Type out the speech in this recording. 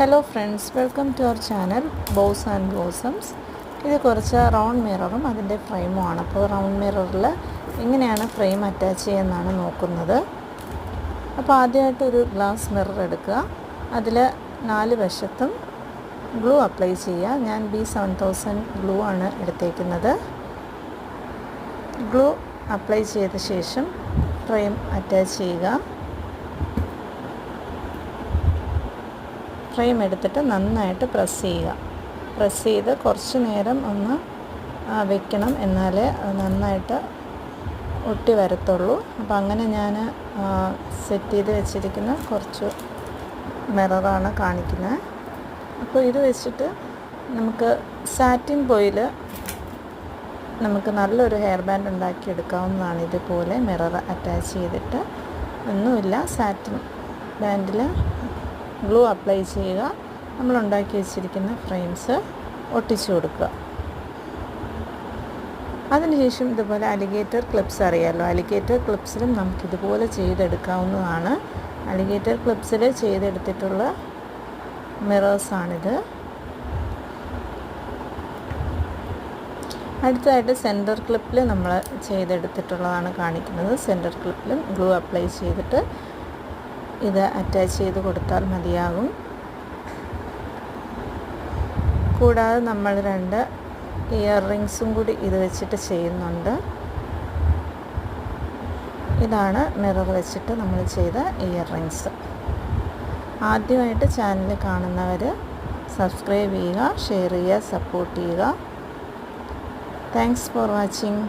Hello friends, welcome to our channel bows and blossoms. ഇത് കുറച്ച് round മിററും അതിൻ്റെ ഫ്രെയിമുമാണ്. അപ്പോൾ റൗണ്ട് മിററിൽ എങ്ങനെയാണ് ഫ്രെയിം അറ്റാച്ച് ചെയ്യുന്നതാണ് നോക്കുന്നത്. അപ്പോൾ ആദ്യമായിട്ട് ഒരു ഗ്ലാസ് മിറർ എടുക്കുക. അതിൽ 4 വശത്തും ഗ്ലൂ അപ്ലൈ ചെയ്യുക. ഞാൻ B7000 ഗ്ലൂ ആണ് എടുത്തേക്കുന്നത്. ഗ്ലൂ അപ്ലൈ ചെയ്ത ശേഷം ഫ്രെയിം അറ്റാച്ച് ചെയ്യുക. ഫ്രെയിം എടുത്തിട്ട് നന്നായിട്ട് പ്രസ് ചെയ്യുക. പ്രസ് ചെയ്ത് കുറച്ച് നേരം ഒന്ന് വെക്കണം, എന്നാലേ നന്നായിട്ട് ഒട്ടി വരത്തുള്ളൂ. അപ്പോൾ അങ്ങനെ ഞാൻ സെറ്റ് ചെയ്ത് വെച്ചിരിക്കുന്ന കുറച്ച് മിററാണ് കാണിക്കുന്നത്. അപ്പോൾ ഇത് വെച്ചിട്ട് നമുക്ക് സാറ്റിൻ പോയിൽ നമുക്ക് നല്ലൊരു ഹെയർ ബാൻഡ് ഉണ്ടാക്കിയെടുക്കാവുന്നതാണ്. ഇതുപോലെ മിറർ അറ്റാച്ച് ചെയ്തിട്ട് ഒന്നുമില്ല, സാറ്റിൻ ബാൻഡിൽ ഗ്ലൂ അപ്ലൈ ചെയ്യുക. നമ്മൾ ഉണ്ടാക്കി വെച്ചിരിക്കുന്ന ഫ്രെയിംസ് ഒട്ടിച്ചു കൊടുക്കുക. അതിനുശേഷം ഇതുപോലെ അലിഗേറ്റർ ക്ലിപ്സ് അറിയാമല്ലോ, അലിഗേറ്റർ ക്ലിപ്സിലും നമുക്കിതുപോലെ ചെയ്തെടുക്കാവുന്നതാണ്. അലിഗേറ്റർ ക്ലിപ്സിൽ ചെയ്തെടുത്തിട്ടുള്ള മിറേഴ്സാണിത്. അടുത്തതായിട്ട് സെൻറ്റർ ക്ലിപ്പിൽ നമ്മൾ ചെയ്തെടുത്തിട്ടുള്ളതാണ് കാണിക്കുന്നത്. സെൻറ്റർ ക്ലിപ്പിലും ഗ്ലൂ അപ്ലൈ ചെയ്തിട്ട് ഇത് അറ്റാച്ച് ചെയ്ത് കൊടുത്താൽ മതിയാകും. കൂടാതെ നമ്മൾ 2 ഇയർ റിങ്സും കൂടി ഇത് വെച്ചിട്ട് ചെയ്യുന്നുണ്ട്. ഇതാണ് മിറർ വെച്ചിട്ട് നമ്മൾ ചെയ്ത ഇയർ റിങ്സ്. ആദ്യമായിട്ട് ചാനൽ കാണുന്നവർ സബ്സ്ക്രൈബ് ചെയ്യുക, ഷെയർ ചെയ്യുക, സപ്പോർട്ട് ചെയ്യുക. Thanks for watching.